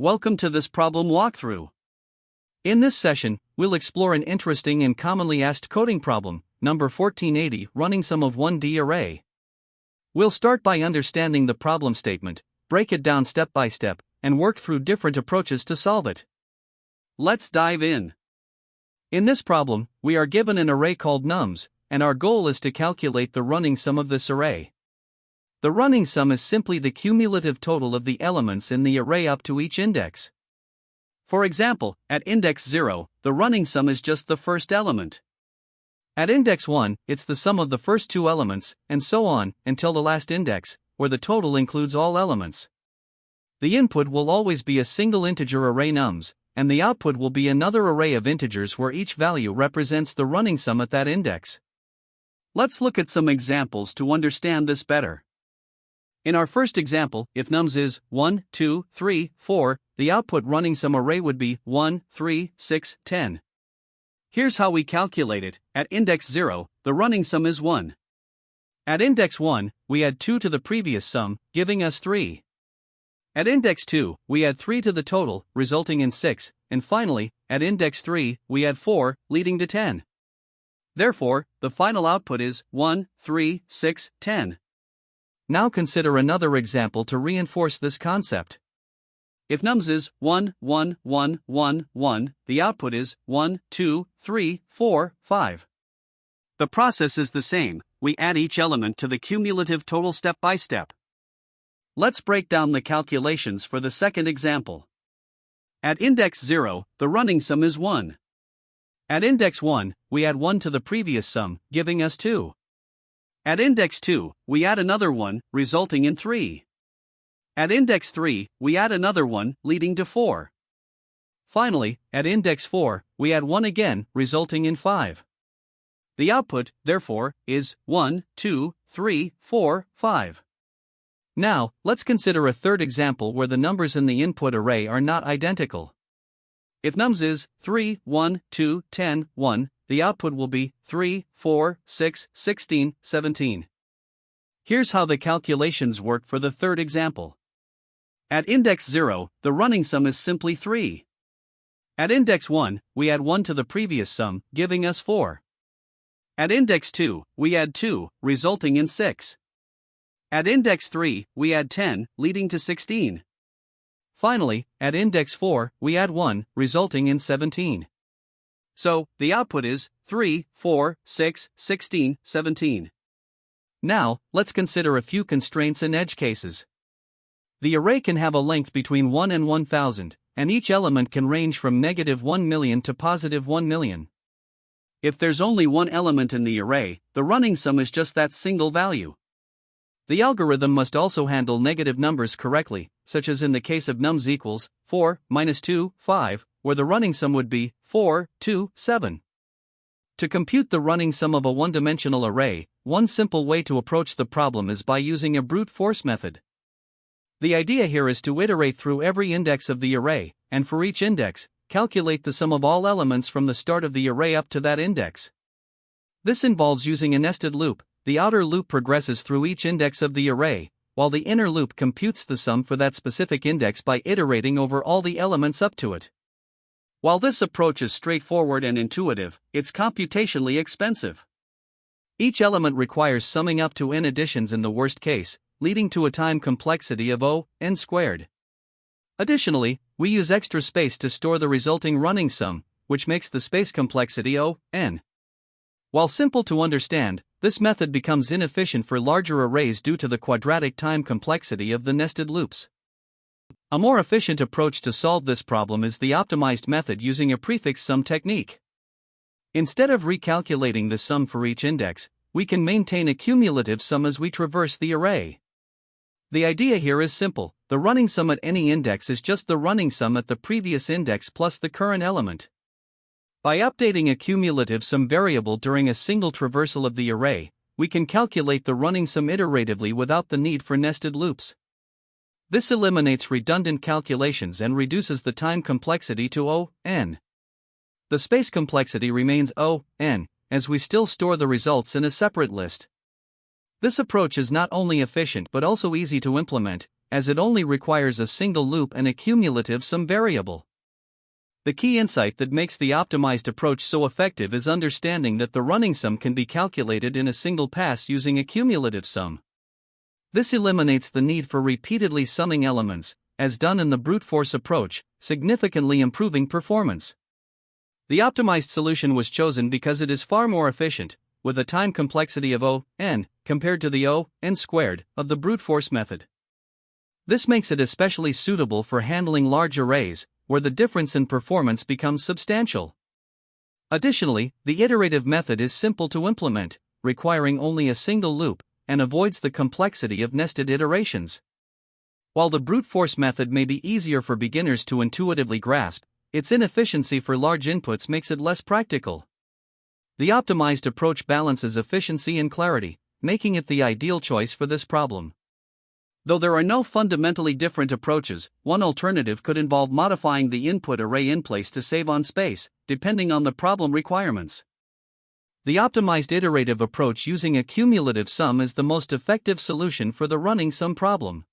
welcome to this problem walkthrough. In this session, we'll explore an interesting and commonly asked coding problem, number 1480, running sum of 1D array. We'll start by understanding the problem statement, break it down step by step, and work through different approaches to solve it. Let's dive in. In this problem, we are given an array called nums, and our goal is to calculate the running sum of this array. The running sum is simply the cumulative total of the elements in the array up to each index. For example, at index 0, the running sum is just the first element. At index 1, it's the sum of the first two elements, and so on, until the last index, where the total includes all elements. The input will always be a single integer array nums, and the output will be another array of integers where each value represents the running sum at that index. Let's look at some examples to understand this better. In our first example, if nums is 1, 2, 3, 4, the output running sum array would be 1, 3, 6, 10. Here's how we calculate it. At index 0, the running sum is 1. At index 1, we add 2 to the previous sum, giving us 3. At index 2, we add 3 to the total, resulting in 6, and finally, at index 3, we add 4, leading to 10. Therefore, the final output is 1, 3, 6, 10. Now consider another example to reinforce this concept. If nums is 1, 1, 1, 1, 1, the output is 1, 2, 3, 4, 5. The process is the same, we add each element to the cumulative total step by step. Let's break down the calculations for the second example. At index 0, the running sum is 1. At index 1, we add 1 to the previous sum, giving us 2. At index 2, we add another 1, resulting in 3. At index 3, we add another 1, leading to 4. Finally, at index 4, we add 1 again, resulting in 5. The output, therefore, is 1, 2, 3, 4, 5. Now, let's consider a third example where the numbers in the input array are not identical. If nums is 3, 1, 2, 10, 1, the output will be 3, 4, 6, 16, 17. Here's how the calculations work for the third example. At index 0, the running sum is simply 3. At index 1, we add 1 to the previous sum, giving us 4. At index 2, we add 2, resulting in 6. At index 3, we add 10, leading to 16. Finally, at index 4, we add 1, resulting in 17. So, the output is 3, 4, 6, 16, 17. Now, let's consider a few constraints and edge cases. The array can have a length between 1 and 1000, and each element can range from -1 million to +1 million. If there's only one element in the array, the running sum is just that single value. The algorithm must also handle negative numbers correctly, such as in the case of nums equals 4, minus 2, 5, where the running sum would be 4, 2, 7. To compute the running sum of a one-dimensional array, one simple way to approach the problem is by using a brute force method. The idea here is to iterate through every index of the array, and for each index, calculate the sum of all elements from the start of the array up to that index. This involves using a nested loop. The outer loop progresses through each index of the array, while the inner loop computes the sum for that specific index by iterating over all the elements up to it. While this approach is straightforward and intuitive, it's computationally expensive. Each element requires summing up to n additions in the worst case, leading to a time complexity of n squared. Additionally, we use extra space to store the resulting running sum, which makes the space complexity n. While simple to understand, this method becomes inefficient for larger arrays due to the quadratic time complexity of the nested loops. A more efficient approach to solve this problem is the optimized method using a prefix sum technique. Instead of recalculating the sum for each index, we can maintain a cumulative sum as we traverse the array. The idea here is simple: the running sum at any index is just the running sum at the previous index plus the current element. By updating a cumulative sum variable during a single traversal of the array, we can calculate the running sum iteratively without the need for nested loops. This eliminates redundant calculations and reduces the time complexity to n. The space complexity remains n, as we still store the results in a separate list. This approach is not only efficient but also easy to implement. as it only requires a single loop and a cumulative sum variable. The key insight that makes the optimized approach so effective is understanding that the running sum can be calculated in a single pass using a cumulative sum. This eliminates the need for repeatedly summing elements, as done in the brute force approach, significantly improving performance. The optimized solution was chosen because it is far more efficient, with a time complexity of O(n) compared to the O(n) squared of the brute force method. This makes it especially suitable for handling large arrays, where the difference in performance becomes substantial. Additionally, the iterative method is simple to implement, requiring only a single loop, and avoids the complexity of nested iterations. While the brute force method may be easier for beginners to intuitively grasp, its inefficiency for large inputs makes it less practical. The optimized approach balances efficiency and clarity, making it the ideal choice for this problem. Though there are no fundamentally different approaches, one alternative could involve modifying the input array in place to save on space, depending on the problem requirements. The optimized iterative approach using a cumulative sum is the most effective solution for the running sum problem.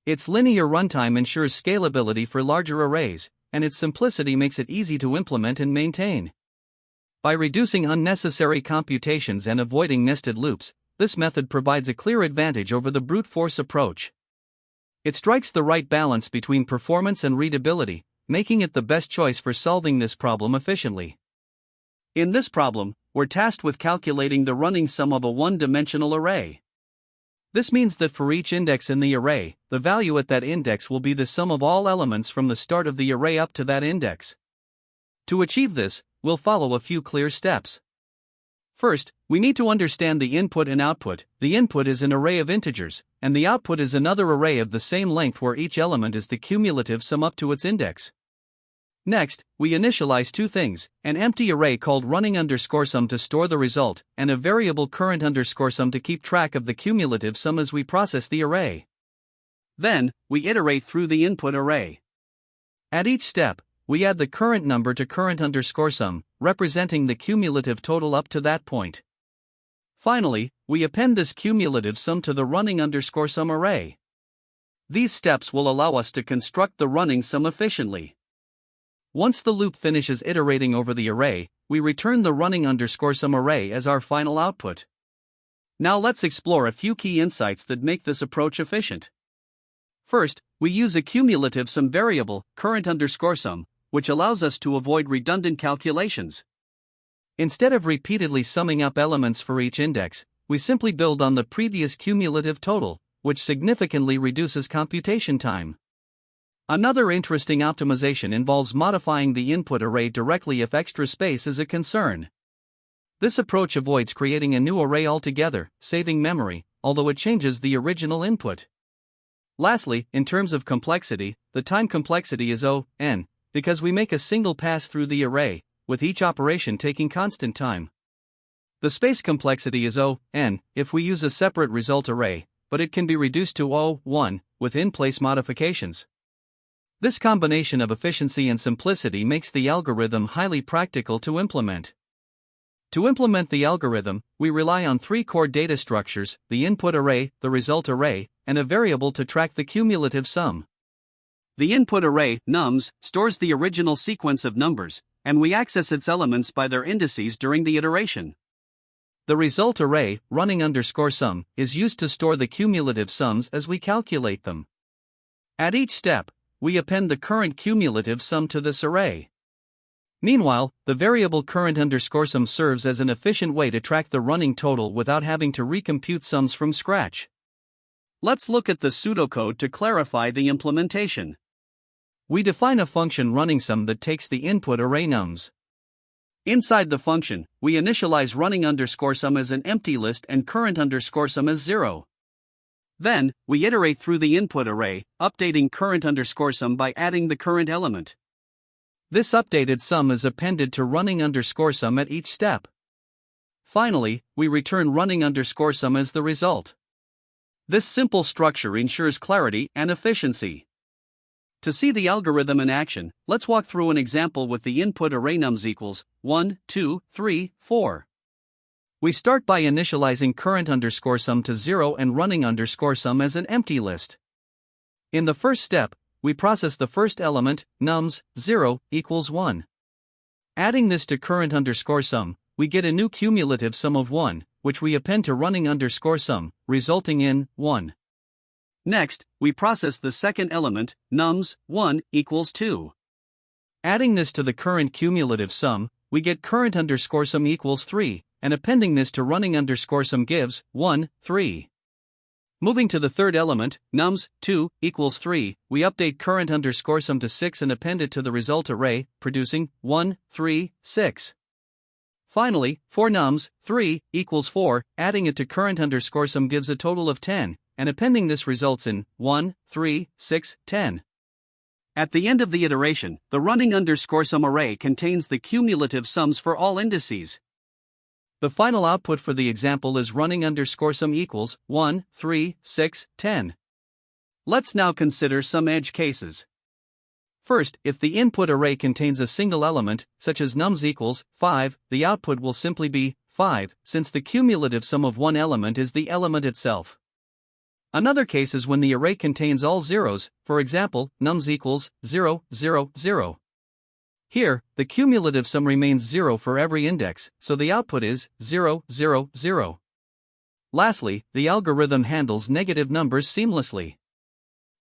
Its linear runtime ensures scalability for larger arrays, and its simplicity makes it easy to implement and maintain. By reducing unnecessary computations and avoiding nested loops, this method provides a clear advantage over the brute force approach. It strikes the right balance between performance and readability, making it the best choice for solving this problem efficiently. In this problem, we're tasked with calculating the running sum of a one-dimensional array. This means that for each index in the array, the value at that index will be the sum of all elements from the start of the array up to that index. To achieve this, we'll follow a few clear steps. First, we need to understand the input and output. The input is an array of integers, and the output is another array of the same length where each element is the cumulative sum up to its index. Next, we initialize two things, an empty array called running_sum to store the result, and a variable current_sum to keep track of the cumulative sum as we process the array. Then, we iterate through the input array. At each step, we add the current number to current_sum, representing the cumulative total up to that point. Finally, we append this cumulative sum to the running_sum array. These steps will allow us to construct the running sum efficiently. Once the loop finishes iterating over the array, we return the running_sum array as our final output. Now let's explore a few key insights that make this approach efficient. First, we use a cumulative sum variable, current_sum, which allows us to avoid redundant calculations. Instead of repeatedly summing up elements for each index, we simply build on the previous cumulative total, which significantly reduces computation time. Another interesting optimization involves modifying the input array directly if extra space is a concern. This approach avoids creating a new array altogether, saving memory, although it changes the original input. Lastly, in terms of complexity, the time complexity is O(n), because we make a single pass through the array, with each operation taking constant time. The space complexity is O(n) if we use a separate result array, but it can be reduced to O(1) with in-place modifications. This combination of efficiency and simplicity makes the algorithm highly practical to implement. To implement the algorithm, we rely on three core data structures: the input array, the result array, and a variable to track the cumulative sum. The input array, nums, stores the original sequence of numbers, and we access its elements by their indices during the iteration. The result array, running_sum, is used to store the cumulative sums as we calculate them. At each step, we append the current cumulative sum to this array. Meanwhile, the variable current_sum serves as an efficient way to track the running total without having to recompute sums from scratch. Let's look at the pseudocode to clarify the implementation. We define a function running_sum that takes the input array nums. Inside the function, we initialize running_sum as an empty list and current_sum as 0. Then, we iterate through the input array, updating current_sum by adding the current element. This updated sum is appended to running_sum at each step. Finally, we return running_sum as the result. This simple structure ensures clarity and efficiency. To see the algorithm in action, let's walk through an example with the input array nums equals 1, 2, 3, 4. We start by initializing current_sum to 0 and running_sum as an empty list. In the first step, we process the first element, nums, 0 equals 1. Adding this to current underscore sum, we get a new cumulative sum of 1, which we append to running underscore sum, resulting in 1. Next, we process the second element, nums, 1 equals 2. Adding this to the current cumulative sum, we get current underscore sum equals 3, and appending this to running underscore sum gives 1, 3. Moving to the third element, nums, 2 equals 3, we update current underscore sum to 6 and append it to the result array, producing 1, 3, 6. Finally, for nums, 3 equals 4, adding it to current underscore sum gives a total of 10, and appending this results in 1, 3, 6, 10. At the end of the iteration, the running underscore sum array contains the cumulative sums for all indices. The final output for the example is running underscore sum equals 1, 3, 6, 10. Let's now consider some edge cases. First, if the input array contains a single element, such as nums equals 5, the output will simply be 5, since the cumulative sum of one element is the element itself. Another case is when the array contains all zeros, for example, nums equals 0, 0, 0. Here, the cumulative sum remains 0 for every index, so the output is 0, 0, 0. Lastly, the algorithm handles negative numbers seamlessly.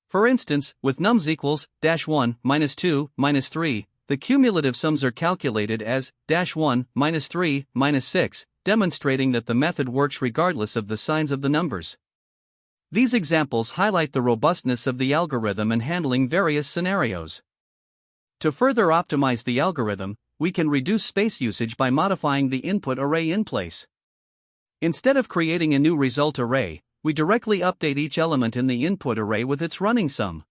For instance, with nums equals -1, -2, -3, the cumulative sums are calculated as -1, -3, -6, demonstrating that the method works regardless of the signs of the numbers. These examples highlight the robustness of the algorithm in handling various scenarios. To further optimize the algorithm, we can reduce space usage by modifying the input array in place. Instead of creating a new result array, we directly update each element in the input array with its running sum.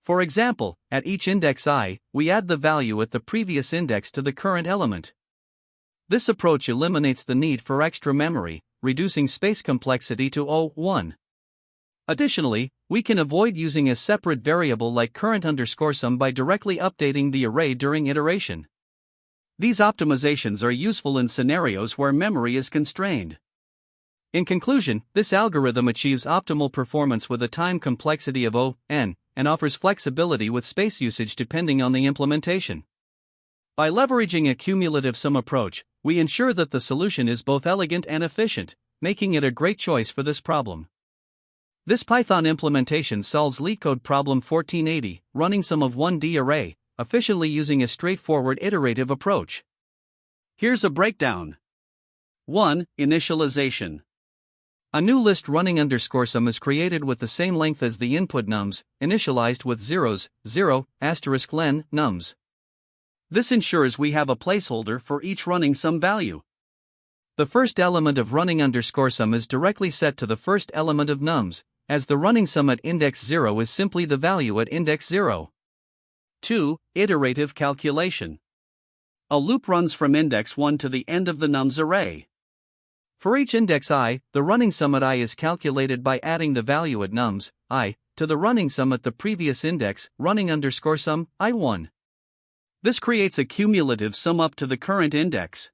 For example, at each index I, we add the value at the previous index to the current element. This approach eliminates the need for extra memory, reducing space complexity to 1. Additionally, we can avoid using a separate variable like current underscore sum by directly updating the array during iteration. These optimizations are useful in scenarios where memory is constrained. In conclusion, this algorithm achieves optimal performance with a time complexity of n, and offers flexibility with space usage depending on the implementation. By leveraging a cumulative sum approach, we ensure that the solution is both elegant and efficient, making it a great choice for this problem. This Python implementation solves LeetCode problem 1480, running sum of 1D array, efficiently using a straightforward iterative approach. Here's a breakdown. 1. Initialization. A new list running underscore sum is created with the same length as the input nums, initialized with zeros, 0, asterisk len, nums. This ensures we have a placeholder for each running sum value. The first element of running underscore sum is directly set to the first element of nums, as the running sum at index 0 is simply the value at index 0. 2. Iterative calculation. A loop runs from index 1 to the end of the nums array. For each index I, the running sum at I is calculated by adding the value at nums, I, to the running sum at the previous index, running underscore sum, I1. This creates a cumulative sum up to the current index.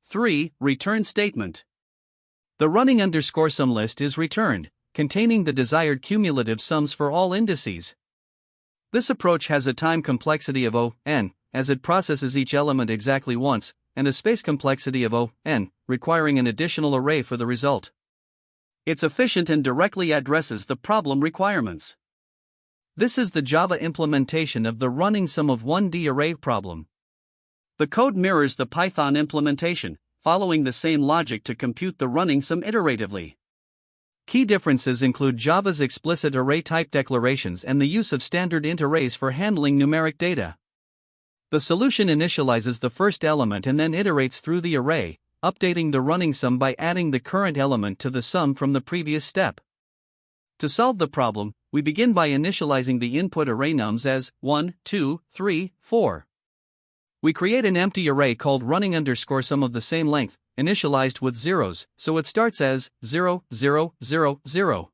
3. Return statement. The running underscore sum list is returned, containing the desired cumulative sums for all indices. This approach has a time complexity of n, as it processes each element exactly once, and a space complexity of n, requiring an additional array for the result. It's efficient and directly addresses the problem requirements. This is the Java implementation of the running sum of 1D array problem. The code mirrors the Python implementation, following the same logic to compute the running sum iteratively. Key differences include Java's explicit array type declarations and the use of standard int arrays for handling numeric data. The solution initializes the first element and then iterates through the array, updating the running sum by adding the current element to the sum from the previous step. To solve the problem, we begin by initializing the input array nums as 1, 2, 3, 4. We create an empty array called running underscore sum of the same length, initialized with zeros, so it starts as 0, 0, 0, 0.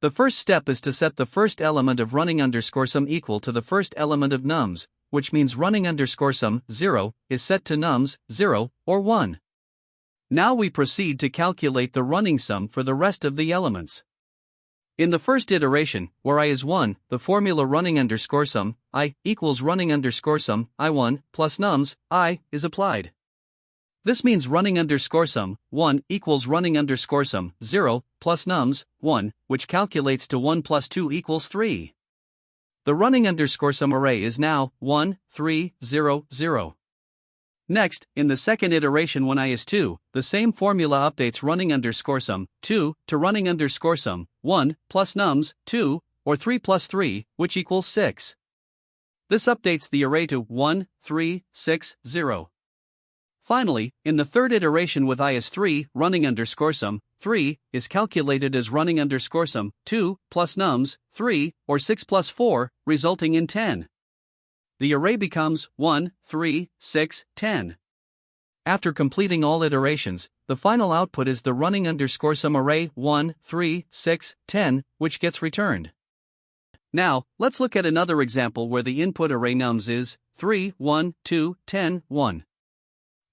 The first step is to set the first element of running underscore sum equal to the first element of nums, which means running underscore sum 0 is set to nums 0 or 1. Now we proceed to calculate the running sum for the rest of the elements. In the first iteration, where I is 1, the formula running_sum, I, equals running_sum, I1, plus nums, I, is applied. This means running_sum, 1, equals running_sum, 0, plus nums, 1, which calculates to 1 plus 2 equals 3. The running_sum array is now 1, 3, 0, 0. Next, in the second iteration when I is 2, the same formula updates running_sum, 2, to running_sum, 1, plus nums, 2, or 3 plus 3, which equals 6. This updates the array to 1, 3, 6, 0. Finally, in the third iteration with I is 3, running_sum, 3, is calculated as running_sum, 2, plus nums, 3, or 6 plus 4, resulting in 10. The array becomes 1, 3, 6, 10. After completing all iterations, the final output is the running_sum array 1, 3, 6, 10, which gets returned. Now, let's look at another example where the input array nums is 3, 1, 2, 10, 1.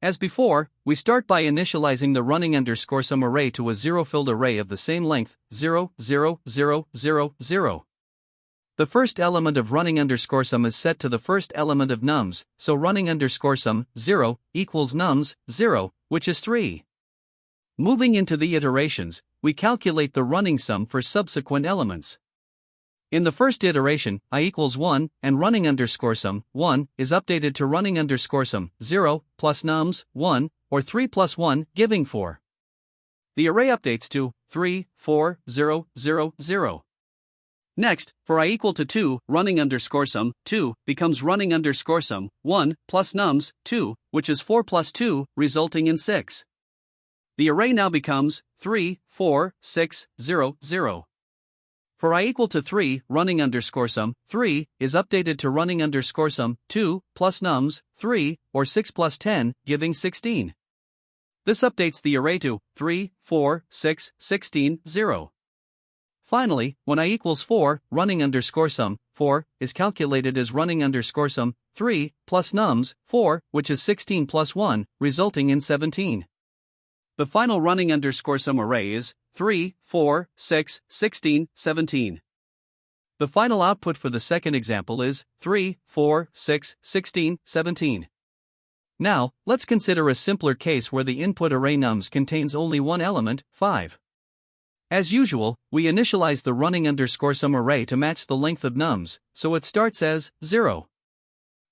As before, we start by initializing the running_sum array to a zero-filled array of the same length, 0, 0, 0, 0, 0. The first element of running_sum is set to the first element of nums, so running_sum, 0, equals nums, 0, which is 3. Moving into the iterations, we calculate the running sum for subsequent elements. In the first iteration, I equals 1, and running_sum, 1, is updated to running_sum, 0, plus nums, 1, or 3 plus 1, giving 4. The array updates to 3, 4, 0, 0, 0. Next, for I equal to 2, running_sum, 2, becomes running_sum, 1, plus nums, 2, which is 4 plus 2, resulting in 6. The array now becomes 3, 4, 6, 0, 0. For I equal to 3, running_sum, 3, is updated to running_sum, 2, plus nums, 3, or 6 plus 10, giving 16. This updates the array to 3, 4, 6, 16, 0. Finally, when I equals 4, running_sum, 4, is calculated as running_sum, 3, plus nums, 4, which is 16 plus 1, resulting in 17. The final running_sum array is 3, 4, 6, 16, 17. The final output for the second example is 3, 4, 6, 16, 17. Now, let's consider a simpler case where the input array nums contains only one element, 5. As usual, we initialize the running_sum array to match the length of nums, so it starts as 0.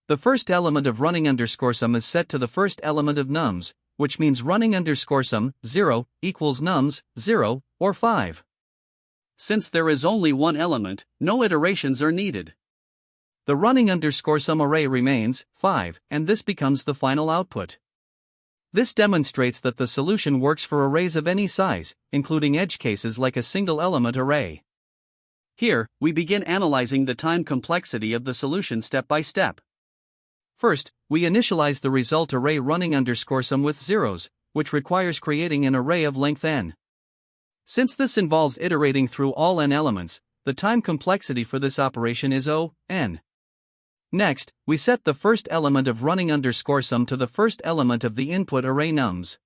The first element of running_sum is set to the first element of nums, which means running_sum, 0, equals nums, 0, or 5. Since there is only one element, no iterations are needed. The running_sum array remains 5, and this becomes the final output. This demonstrates that the solution works for arrays of any size, including edge cases like a single-element array. Here, we begin analyzing the time complexity of the solution step by step. First, we initialize the result array running_sum with zeros, which requires creating an array of length n. Since this involves iterating through all n elements, the time complexity for this operation is O(n). Next, we set the first element of running_sum to the first element of the input array nums.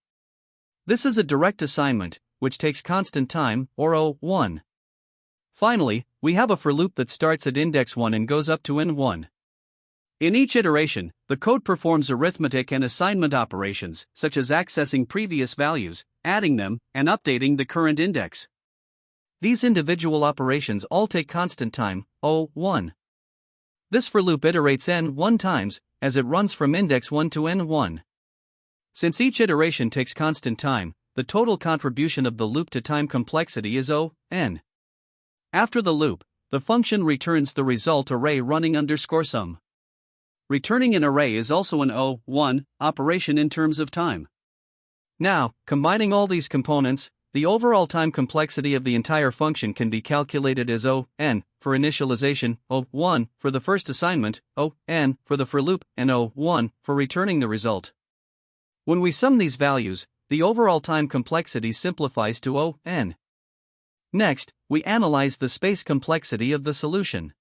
This is a direct assignment, which takes constant time, or O(1). Finally, we have a for loop that starts at index 1 and goes up to n1. In each iteration, the code performs arithmetic and assignment operations, such as accessing previous values, adding them, and updating the current index. These individual operations all take constant time, O(1). This for loop iterates n1 times, as it runs from index 1 to n1. Since each iteration takes constant time, the total contribution of the loop to time complexity is O(n). After the loop, the function returns the result array running_sum. Returning an array is also an O(1) operation in terms of time. Now, combining all these components, the overall time complexity of the entire function can be calculated as O(n) for initialization, O(1) for the first assignment, O(n) for the for loop, and O(1) for returning the result. When we sum these values, the overall time complexity simplifies to O(n). Next, we analyze the space complexity of the solution.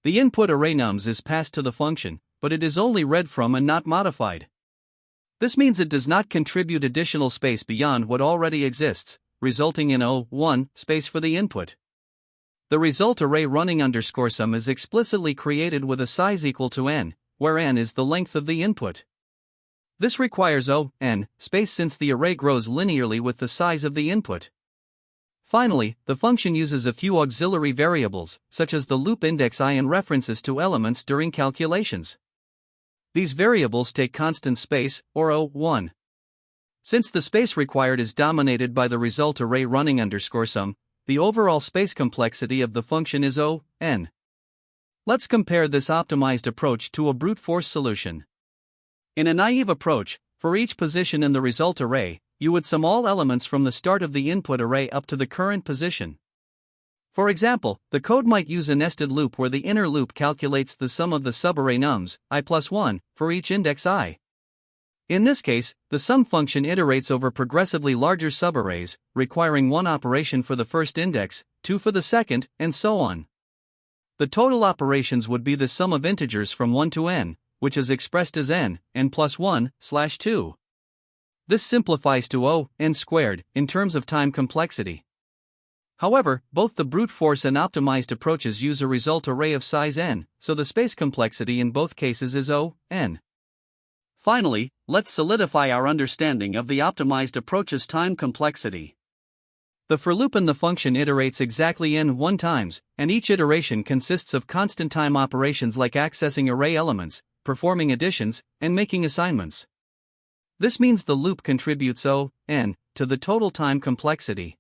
The input array nums is passed to the function, but it is only read from and not modified. This means it does not contribute additional space beyond what already exists, resulting in O(1) space for the input. The result array running underscore sum is explicitly created with a size equal to n, where n is the length of the input. This requires n space since the array grows linearly with the size of the input. Finally, the function uses a few auxiliary variables, such as the loop index I and references to elements during calculations. These variables take constant space, or O1. Since the space required is dominated by the result array running underscore sum, the overall space complexity of the function is O(n). Let's compare this optimized approach to a brute force solution. In a naive approach, for each position in the result array, you would sum all elements from the start of the input array up to the current position. For example, the code might use a nested loop where the inner loop calculates the sum of the subarray nums, I plus 1, for each index I. In this case, the sum function iterates over progressively larger subarrays, requiring one operation for the first index, two for the second, and so on. The total operations would be the sum of integers from 1 to n, which is expressed as n plus 1/2. This simplifies to n squared in terms of time complexity. However, both the brute force and optimized approaches use a result array of size n, so the space complexity in both cases is n. Finally, let's solidify our understanding of the optimized approach's time complexity. The for loop in the function iterates exactly n1 times, and each iteration consists of constant time operations like accessing array elements, performing additions, and making assignments. This means the loop contributes n to the total time complexity.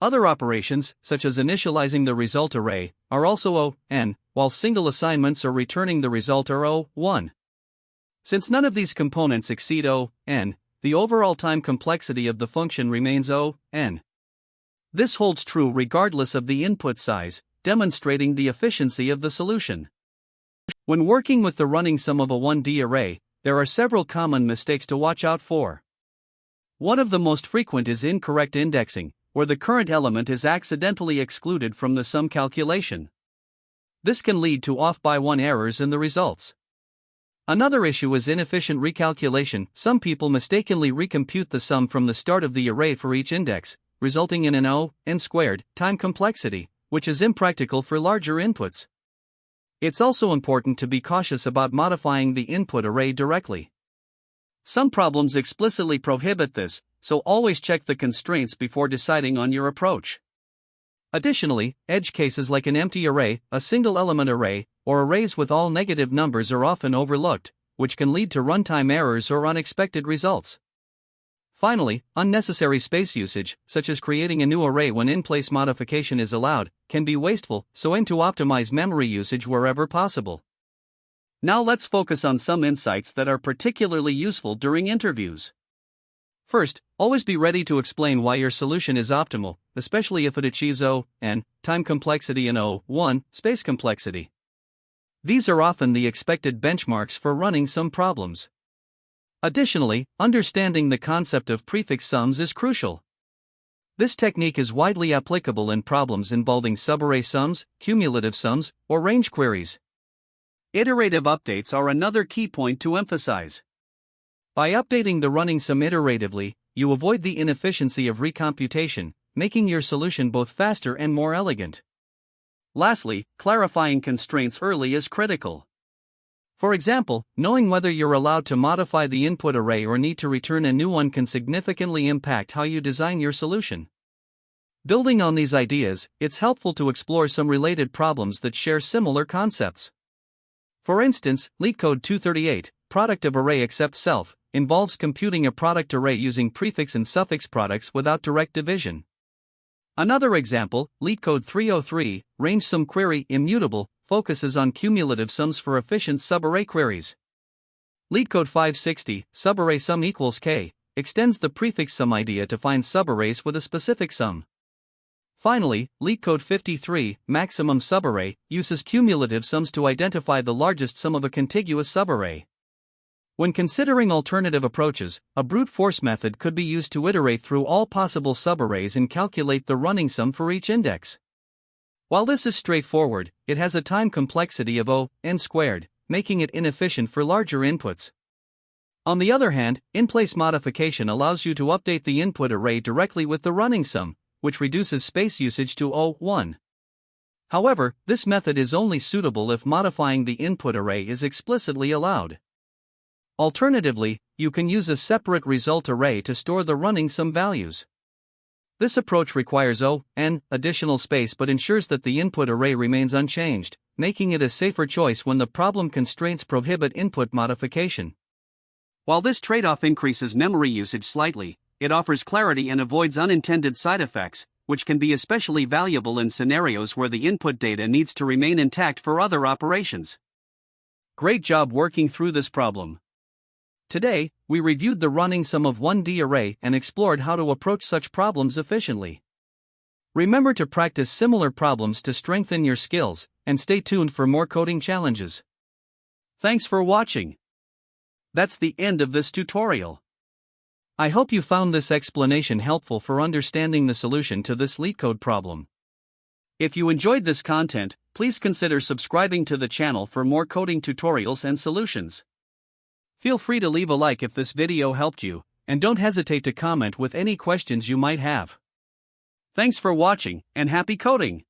Other operations, such as initializing the result array, are also n, while single assignments or returning the result are 1. Since none of these components exceed n, the overall time complexity of the function remains n. This holds true regardless of the input size, demonstrating the efficiency of the solution. When working with the running sum of a 1D array, there are several common mistakes to watch out for. One of the most frequent is incorrect indexing, where the current element is accidentally excluded from the sum calculation. This can lead to off-by-one errors in the results. Another issue is inefficient recalculation. Some people mistakenly recompute the sum from the start of the array for each index, resulting in an n squared time complexity, which is impractical for larger inputs. It's also important to be cautious about modifying the input array directly. Some problems explicitly prohibit this, so always check the constraints before deciding on your approach. Additionally, edge cases like an empty array, a single element array, or arrays with all negative numbers are often overlooked, which can lead to runtime errors or unexpected results. Finally, unnecessary space usage, such as creating a new array when in-place modification is allowed, can be wasteful, so aim to optimize memory usage wherever possible. Now let's focus on some insights that are particularly useful during interviews. First, always be ready to explain why your solution is optimal, especially if it achieves n time complexity and 1 space complexity. These are often the expected benchmarks for running some problems. Additionally, understanding the concept of prefix sums is crucial. This technique is widely applicable in problems involving subarray sums, cumulative sums, or range queries. Iterative updates are another key point to emphasize. By updating the running sum iteratively, you avoid the inefficiency of recomputation, making your solution both faster and more elegant. Lastly, clarifying constraints early is critical. For example, knowing whether you're allowed to modify the input array or need to return a new one can significantly impact how you design your solution. Building on these ideas, it's helpful to explore some related problems that share similar concepts. For instance, LeetCode 238, product of array except self, involves computing a product array using prefix and suffix products without direct division. Another example, LeetCode 303, range sum query immutable, focuses on cumulative sums for efficient subarray queries. LeetCode 560, subarray sum equals k, extends the prefix sum idea to find subarrays with a specific sum. Finally, LeetCode 53, maximum subarray, uses cumulative sums to identify the largest sum of a contiguous subarray. When considering alternative approaches, a brute force method could be used to iterate through all possible subarrays and calculate the running sum for each index. While this is straightforward, it has a time complexity of n squared, making it inefficient for larger inputs. On the other hand, in-place modification allows you to update the input array directly with the running sum, which reduces space usage to 1. However, this method is only suitable if modifying the input array is explicitly allowed. Alternatively, you can use a separate result array to store the running sum values. This approach requires additional space but ensures that the input array remains unchanged, making it a safer choice when the problem constraints prohibit input modification. While this trade-off increases memory usage slightly, it offers clarity and avoids unintended side effects, which can be especially valuable in scenarios where the input data needs to remain intact for other operations. Great job working through this problem. Today, we reviewed the running sum of 1D array and explored how to approach such problems efficiently. Remember to practice similar problems to strengthen your skills, and stay tuned for more coding challenges. Thanks for watching. That's the end of this tutorial. I hope you found this explanation helpful for understanding the solution to this LeetCode problem. If you enjoyed this content, please consider subscribing to the channel for more coding tutorials and solutions. Feel free to leave a like if this video helped you, and don't hesitate to comment with any questions you might have. Thanks for watching, and happy coding!